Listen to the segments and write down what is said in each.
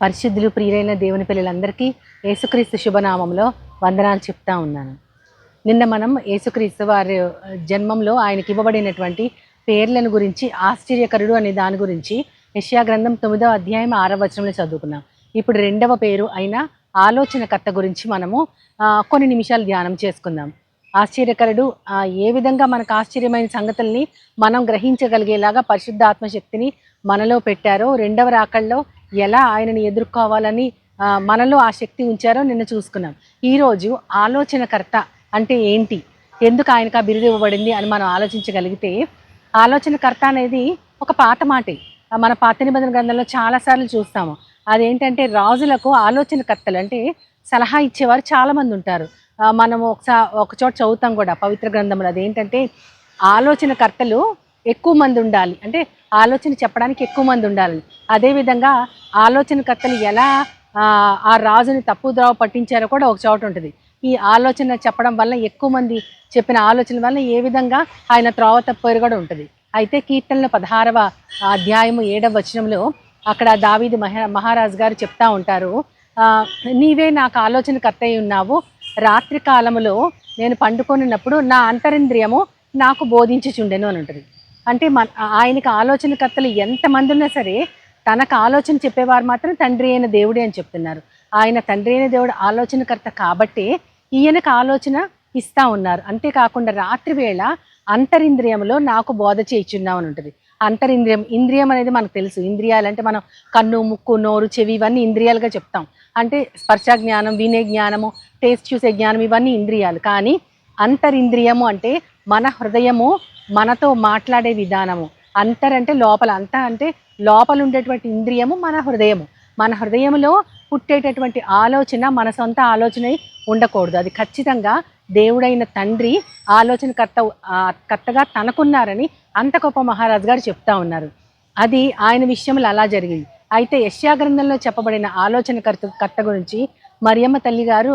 పరిశుద్ధులు ప్రియులైన దేవుని పిల్లలందరికీ యేసుక్రీస్తు శుభనామంలో వందనాలు చెప్తా ఉన్నాను. నిన్న మనం యేసుక్రీస్తు వారి జన్మంలో ఆయనకి ఇవ్వబడినటువంటి పేర్లను గురించి, ఆశ్చర్యకరుడు అనే దాని గురించి యెషయా గ్రంథం 9వ అధ్యాయం 6వ వచనంలో చదువుకున్నాం. ఇప్పుడు 2వ పేరు అయిన ఆలోచనకర్త గురించి మనము కొన్ని నిమిషాలు ధ్యానం చేసుకుందాం. ఆశ్చర్యకరుడు ఏ విధంగా మనకు ఆశ్చర్యమైన సంగతుల్ని మనం గ్రహించగలిగేలాగా పరిశుద్ధ ఆత్మశక్తిని మనలో పెట్టారో, రెండవ రాకల్లో ఎలా ఆయనని ఎదుర్కోవాలని మనలో ఆ శక్తి ఉంచారో నిన్న చూసుకున్నాం. ఈరోజు ఆలోచనకర్త అంటే ఏంటి, ఎందుకు ఆయనకు ఆ బిరుదు ఇవ్వబడింది అని మనం ఆలోచించగలిగితే, ఆలోచనకర్త అనేది ఒక పాత మాటే. మన పాత నిబంధన గ్రంథంలో చాలాసార్లు చూస్తాము. అదేంటంటే రాజులకు ఆలోచనకర్తలు అంటే సలహా ఇచ్చేవారు చాలామంది ఉంటారు. మనము ఒక చోట చదువుతాం కూడా పవిత్ర గ్రంథంలో. అదేంటంటే ఆలోచనకర్తలు ఎక్కువ మంది ఉండాలి, అంటే ఆలోచన చెప్పడానికి ఎక్కువ మంది ఉండాలి. అదేవిధంగా ఆలోచనకర్తలు ఎలా ఆ రాజుని తప్పుద్రోవ పట్టించారో కూడా ఒక చోట ఉంటుంది. ఈ ఆలోచన చెప్పడం వల్ల, ఎక్కువ మంది చెప్పిన ఆలోచన వల్ల ఏ విధంగా ఆయన త్రోవ తప్పారు కూడా ఉంటుంది. అయితే కీర్తనలో 16వ అధ్యాయము 7వ వచనంలో అక్కడ దావీదు మహారాజు గారు చెప్తా ఉంటారు, నీవే నాకు ఆలోచనకర్త అయి ఉన్నావు, రాత్రి కాలములో నేను పండుకొనినప్పుడు నా అంతరింద్రియము నాకు బోధించుచుండెను అని ఉంటుంది. అంటే ఆయనకు ఆలోచనకర్తలు ఎంతమంది ఉన్నా సరే తనకు ఆలోచన చెప్పేవారు మాత్రం తండ్రి అయిన దేవుడే అని చెప్తున్నారు. ఆయన తండ్రి అయిన దేవుడు ఆలోచనకర్త కాబట్టే ఈయనకు ఆలోచన ఇస్తూ ఉన్నారు. అంతేకాకుండా రాత్రి వేళ అంతరింద్రియంలో నాకు బోధ చేయించున్నావు అని ఉంటుంది. ఇంద్రియం అనేది మనకు తెలుసు. ఇంద్రియాలంటే మనం కన్ను, ముక్కు, నోరు, చెవి ఇవన్నీ ఇంద్రియాలుగా చెప్తాం. అంటే స్పర్శ జ్ఞానం, వినే జ్ఞానము, టేస్ట్ చూసే జ్ఞానం ఇవన్నీ ఇంద్రియాలు. కానీ అంతరింద్రియము అంటే మన హృదయము మనతో మాట్లాడే విధానము. అంటే లోపల, అంటే లోపల ఉండేటువంటి ఇంద్రియము మన హృదయము. మన హృదయంలో పుట్టేటటువంటి ఆలోచన మన సొంత ఆలోచన ఉండకూడదు. అది ఖచ్చితంగా దేవుడైన తండ్రి కర్తగా తనకున్నారని అంత గొప్ప మహారాజు గారు చెప్తా ఉన్నారు. అది ఆయన విషయంలో అలా జరిగింది. అయితే యెషయా గ్రంథంలో చెప్పబడిన ఆలోచనకర్త గురించి మరియమ్మ తల్లి గారు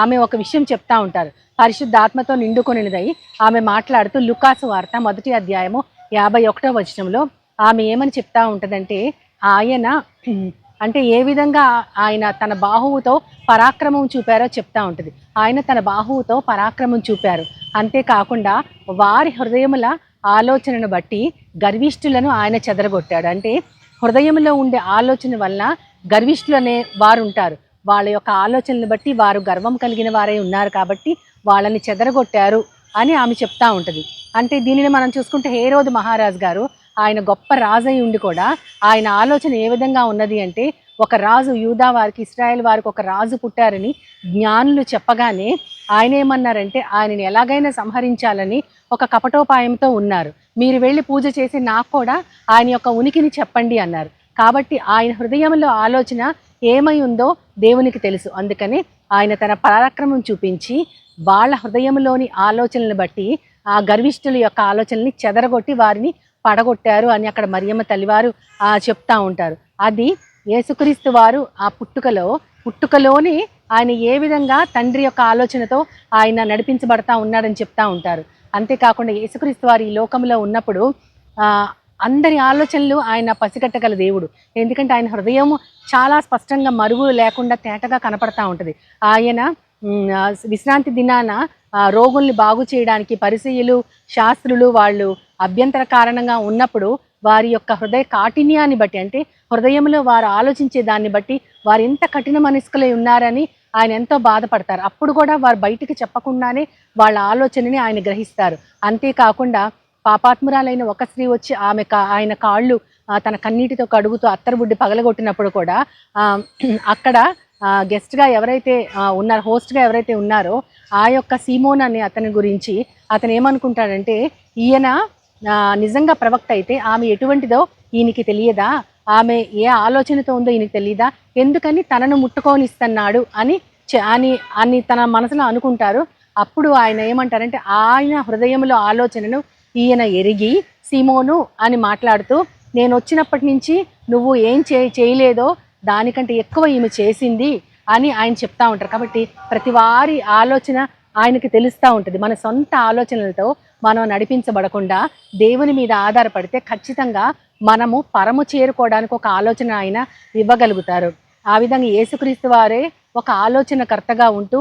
ఆమె ఒక విషయం చెప్తా ఉంటారు. పరిశుద్ధాత్మతో నిండుకొనినదై ఆమె మాట్లాడుతూ లూకాసు వార్త 1వ అధ్యాయము 51వ వచనంలో ఆమె ఏమని చెప్తా ఉంటుందంటే, ఆయన అంటే ఏ విధంగా ఆయన తన బాహువుతో పరాక్రమం చూపారో చెప్తా ఉంటుంది. ఆయన తన బాహువుతో పరాక్రమం చూపారు. అంతేకాకుండా వారి హృదయముల ఆలోచనను బట్టి గర్విష్ఠులను ఆయన చెదరగొట్టాడు. అంటే హృదయంలో ఉండే ఆలోచన వల్ల గర్విష్ఠులు అనే వారు ఉంటారు. వాళ్ళ యొక్క ఆలోచనలు బట్టి వారు గర్వం కలిగిన వారే ఉన్నారు కాబట్టి వాళ్ళని చెదరగొట్టారు అని ఆమె చెప్తా ఉంటుంది. అంటే దీనిని మనం చూసుకుంటే హేరోదు మహారాజు గారు ఆయన గొప్ప రాజు అయి ఉండి కూడా ఆయన ఆలోచన ఏ విధంగా ఉన్నది అంటే, ఒక రాజు, యూదా వారికి, ఇశ్రాయేల్ వారికి ఒక రాజు పుట్టారని జ్ఞానులు చెప్పగానే ఆయన ఏమన్నారంటే ఆయనని ఎలాగైనా సంహరించాలని ఒక కపటోపాయంతో ఉన్నారు. మీరు వెళ్ళి పూజ చేసి నాకు కూడా ఆయన యొక్క ఉనికిని చెప్పండి అన్నారు. కాబట్టి ఆయన హృదయంలో ఆలోచన ఏమై ఉందో దేవునికి తెలుసు. అందుకని ఆయన తన పరాక్రమం చూపించి వాళ్ళ హృదయంలోని ఆలోచనలను బట్టి ఆ గర్విష్ఠుల యొక్క ఆలోచనల్ని చెదరగొట్టి వారిని పడగొట్టారు అని అక్కడ మరియమ్మ తల్లివారు చెప్తా ఉంటారు. అది యేసుక్రీస్తు వారు ఆ పుట్టుకలోనే ఆయన ఏ విధంగా తండ్రి యొక్క ఆలోచనతో ఆయన నడిపించబడతా ఉన్నాడని చెప్తా ఉంటారు. అంతేకాకుండా యేసుక్రీస్తు వారు ఈ లోకంలో ఉన్నప్పుడు అందరి ఆలోచనలు ఆయన పసిగట్టగల దేవుడు. ఎందుకంటే ఆయన హృదయం చాలా స్పష్టంగా మరుగు లేకుండా తేటగా కనపడతా ఉంటుంది. ఆయన విశ్రాంతి దినాన రోగుల్ని బాగు చేయడానికి పరిసయ్యులు, శాస్త్రులు వాళ్ళు అభ్యంతర కారణంగా ఉన్నప్పుడు వారి యొక్క హృదయ కాఠిన్యాన్ని బట్టి, అంటే హృదయంలో వారు ఆలోచించే దాన్ని బట్టి వారు ఎంత కఠిన మనస్కులై ఉన్నారని ఆయన ఎంతో బాధపడతారు. అప్పుడు కూడా వారు బయటికి చెప్పకుండానే వాళ్ళ ఆలోచనని ఆయన గ్రహిస్తారు. అంతేకాకుండా పాపాత్మురాలైన ఒక స్త్రీ వచ్చి ఆయన కాళ్ళు తన కన్నీటితో కడుగుతూ అత్తరుబుడ్డి పగలగొట్టినప్పుడు కూడా అక్కడ గెస్ట్గా ఎవరైతే ఉన్నారో, హోస్ట్గా ఎవరైతే ఉన్నారో ఆ యొక్క సీమోన్ అనే అతని గురించి అతను ఏమనుకుంటాడంటే, ఈయన నిజంగా ప్రవక్త అయితే ఆమె ఎటువంటిదో ఈయనకి తెలియదా, ఆమె ఏ ఆలోచనతో ఉందో ఈయనకి తెలియదా, ఎందుకని తనను ముట్టుకోనిస్తున్నాడు అని తన మనసులో అనుకుంటారు. అప్పుడు ఆయన ఏమంటారంటే, ఆయన హృదయంలో ఆలోచనను ఈయన ఎరిగి సీమోను అని మాట్లాడుతూ, నేను వచ్చినప్పటి నుంచి నువ్వు ఏం చేయలేదో దానికంటే ఎక్కువ ఈమె చేసింది అని ఆయన చెప్తా ఉంటారు. కాబట్టి ప్రతి వారి ఆలోచన ఆయనకి తెలుస్తూ ఉంటుంది. మన సొంత ఆలోచనలతో మనం నడిపించబడకుండా దేవుని మీద ఆధారపడితే ఖచ్చితంగా మనము పరము చేరుకోవడానికి ఒక ఆలోచన ఆయన ఇవ్వగలుగుతారు. ఆ విధంగా యేసుక్రీస్తు వారే ఒక ఆలోచనకర్తగా ఉంటూ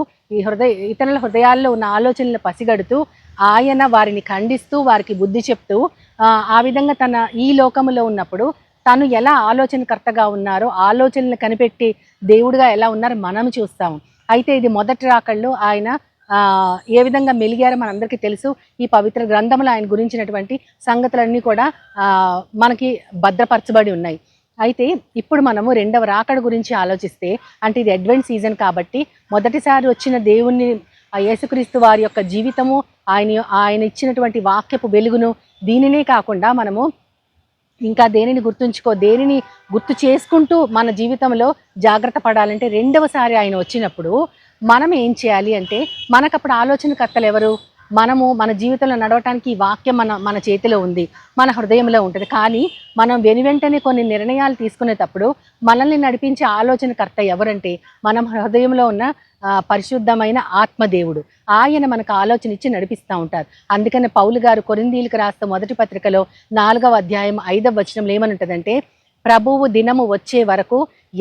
ఇతరుల హృదయాల్లో ఉన్న ఆలోచనలు పసిగడుతూ ఆయన వారిని ఖండిస్తూ వారికి బుద్ధి చెప్తూ ఆ విధంగా తన ఈ లోకములో ఉన్నప్పుడు తను ఎలా ఆలోచనకర్తగా ఉన్నారో, ఆలోచనలు కనిపెట్టి దేవుడిగా ఎలా ఉన్నారో మనం చూస్తాము. అయితే ఇది మొదటి రాకళ్ళు ఆయన ఏ విధంగా మెలిగారో మనందరికీ తెలుసు. ఈ పవిత్ర గ్రంథంలో ఆయన గురించినటువంటి సంగతులన్నీ కూడా మనకి భద్రపరచబడి ఉన్నాయి. అయితే ఇప్పుడు మనము రెండవ రాకడ గురించి ఆలోచిస్తే, అంటే ఇది అడ్వెంట్ సీజన్ కాబట్టి మొదటిసారి వచ్చిన దేవుణ్ణి యేసుక్రీస్తు వారి యొక్క జీవితము, ఆయన ఇచ్చినటువంటి వాక్యపు వెలుగును, దీనినే కాకుండా మనము ఇంకా దేనిని గుర్తు చేసుకుంటూ మన జీవితంలో జాగ్రత్త పడాలంటే, రెండవసారి ఆయన వచ్చినప్పుడు మనం ఏం చేయాలి అంటే, మనకప్పుడు ఆలోచనకర్తలు ఎవరు? మనము మన జీవితంలో నడవటానికి ఈ వాక్యం మన చేతిలో ఉంది, మన హృదయంలో ఉంటుంది. కానీ మనం వెనువెంటనే కొన్ని నిర్ణయాలు తీసుకునేటప్పుడు మనల్ని నడిపించే ఆలోచనకర్త ఎవరంటే, మనం హృదయంలో ఉన్న పరిశుద్ధమైన ఆత్మదేవుడు. ఆయన మనకు ఆలోచన ఇచ్చి నడిపిస్తూ ఉంటారు. అందుకని పౌలు గారు కొరింథీయులకు రాసిన మొదటి పత్రికలో 4వ అధ్యాయం 5వ వచనంలో ఏమనుంటుందంటే, ప్రభువు దినము వచ్చే వరకు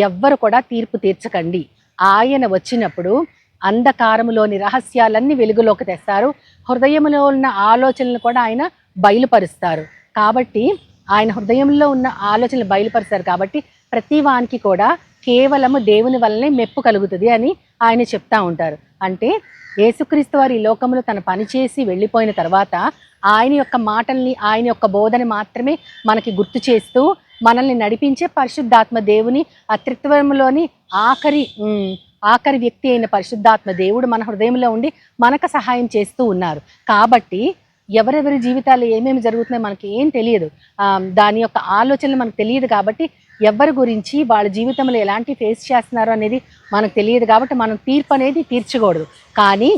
ఎవ్వరు కూడా తీర్పు తీర్చకండి. ఆయన వచ్చినప్పుడు అంధకారములోని రహస్యాలన్నీ వెలుగులోకి తెస్తారు, హృదయంలో ఉన్న ఆలోచనలు కూడా ఆయన బయలుపరుస్తారు. కాబట్టి ఆయన హృదయంలో ఉన్న ఆలోచనలు బయలుపరుస్తారు కాబట్టి ప్రతి వానికి కూడా కేవలము దేవుని వల్లనే మెప్పు కలుగుతుంది అని ఆయన చెప్తా ఉంటారు. అంటే యేసుక్రీస్తు వారి ఈ లోకంలో తన పని చేసి వెళ్ళిపోయిన తర్వాత ఆయన యొక్క మాటల్ని, ఆయన యొక్క బోధని మాత్రమే మనకి గుర్తు చేస్తూ మనల్ని నడిపించే పరిశుద్ధాత్మ దేవుని అత్రిత్వంలోని ఆఖరి వ్యక్తి అయిన పరిశుద్ధాత్మ దేవుడు మన హృదయంలో ఉండి మనకు సహాయం చేస్తూ ఉన్నారు. కాబట్టి ఎవరెవరి జీవితాల్లో ఏమేమి జరుగుతున్నాయో మనకి ఏం తెలియదు, దాని యొక్క ఆలోచనలు మనకు తెలియదు. కాబట్టి ఎవరి గురించి వాళ్ళ జీవితంలో ఎలాంటి ఫేస్ చేస్తున్నారో అనేది మనకు తెలియదు. కాబట్టి మనం తీర్పు అనేది తీర్చకూడదు. కానీ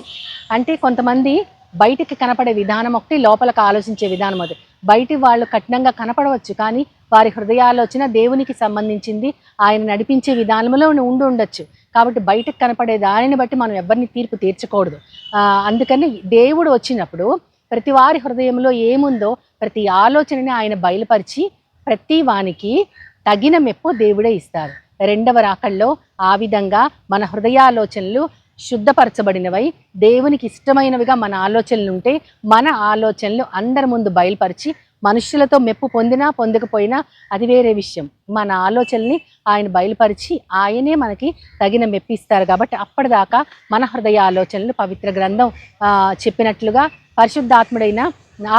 అంటే కొంతమంది బయటికి కనపడే విధానం ఒకటి, లోపలికి ఆలోచించే విధానం అది. బయటి వాళ్ళు కఠినంగా కనపడవచ్చు, కానీ వారి హృదయాలోచన దేవునికి సంబంధించింది, ఆయన నడిపించే విధానంలో ఉండొచ్చు. కాబట్టి బయటకు కనపడే దానిని బట్టి మనం ఎవరిని తీర్పు తీర్చకూడదు. అందుకని దేవుడు వచ్చినప్పుడు ప్రతి వారి హృదయంలో ఏముందో ప్రతి ఆలోచనని ఆయన బయలుపరిచి ప్రతి వానికి తగిన మెప్పు దేవుడే ఇస్తారు. రెండవ రాకల్లో ఆ విధంగా మన హృదయాలోచనలు శుద్ధపరచబడినవై దేవునికి ఇష్టమైనవిగా మన ఆలోచనలు ఉంటే, మన ఆలోచనలు అందరి ముందు బయలుపరిచి మనుషులతో మెప్పు పొందినా పొందకపోయినా అది వేరే విషయం. మన ఆలోచనల్ని ఆయన బయలుపరిచి ఆయనే మనకి తగిన మెప్పిస్తారు. కాబట్టి అప్పటిదాకా మన హృదయ ఆలోచనలు పవిత్ర గ్రంథం చెప్పినట్లుగా పరిశుద్ధాత్ముడైన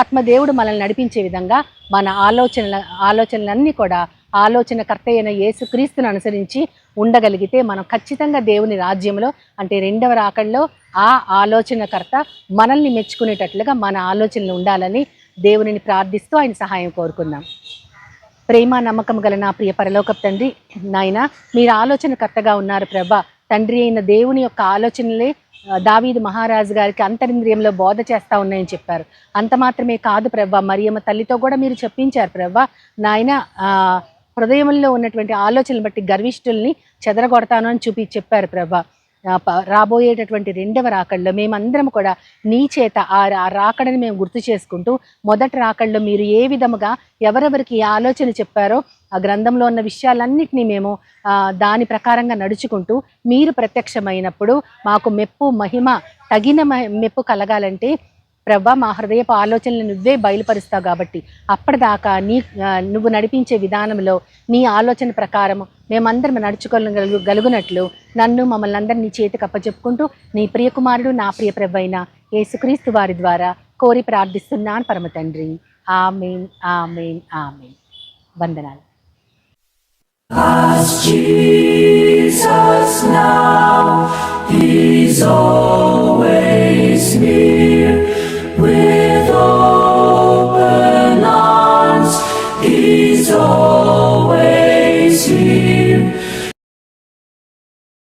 ఆత్మదేవుడు మనల్ని నడిపించే విధంగా మన ఆలోచనలన్నీ కూడా ఆలోచనకర్త అయిన యేసుక్రీస్తును అనుసరించి ఉండగలిగితే మనం ఖచ్చితంగా దేవుని రాజ్యంలో, అంటే రెండవ రాకడలో ఆ ఆలోచనకర్త మనల్ని మెచ్చుకునేటట్లుగా మన ఆలోచనలు ఉండాలని దేవునిని ప్రార్థిస్తూ ఆయన సహాయం కోరుకుందాం. ప్రేమ నమ్మకం గల నా ప్రియ పరలోకపు తండ్రి, నాయన మీరు ఆలోచనకర్తగా ఉన్నారు ప్రభా. తండ్రి అయిన దేవుని యొక్క ఆలోచనలే దావీదు మహారాజు గారికి అంతరింద్రియంలో బోధ చేస్తూ ఉన్నాయని చెప్పారు. అంత మాత్రమే కాదు ప్రభా, మరియమ్మ తల్లితో కూడా మీరు చెప్పించారు ప్రభా. నాయన హృదయంలో ఉన్నటువంటి ఆలోచనలు బట్టి గర్విష్ఠుల్ని చెదరగొడతాను అని చెప్పారు ప్రభా. రాబోయేటటువంటి రెండవ రాకడలో మేమందరం కూడా నీ చేత ఆ రాకడని మేము గుర్తు చేసుకుంటూ, మొదటి రాకడలో మీరు ఏ విధముగా ఎవరెవరికి ఏ ఆలోచన చెప్పారో ఆ గ్రంథంలో ఉన్న విషయాలన్నిటినీ మేము దాని ప్రకారంగా నడుచుకుంటూ మీరు ప్రత్యక్షమైనప్పుడు మాకు మెప్పు మహిమ తగిన మెప్పు కలగాలంటే ప్రభా మా హృదయపు ఆలోచనలు నువ్వే బయలుపరుస్తావు. కాబట్టి అప్పటిదాకా నువ్వు నడిపించే విధానంలో నీ ఆలోచన ప్రకారం మేమందరం నడుచుకోగలుగునట్లు నన్ను మమ్మల్ని అందరినీ నీ చేతికి అప్పచెప్పుకుంటూ నీ ప్రియకుమారుడు నా ప్రియ ప్రభువైన యేసుక్రీస్తు వారి ద్వారా కోరి ప్రార్థిస్తున్నాను పరమ తండ్రి. ఆమేన్, ఆమేన్, ఆమేన్. వందనాలు. As Jesus now, He's always near.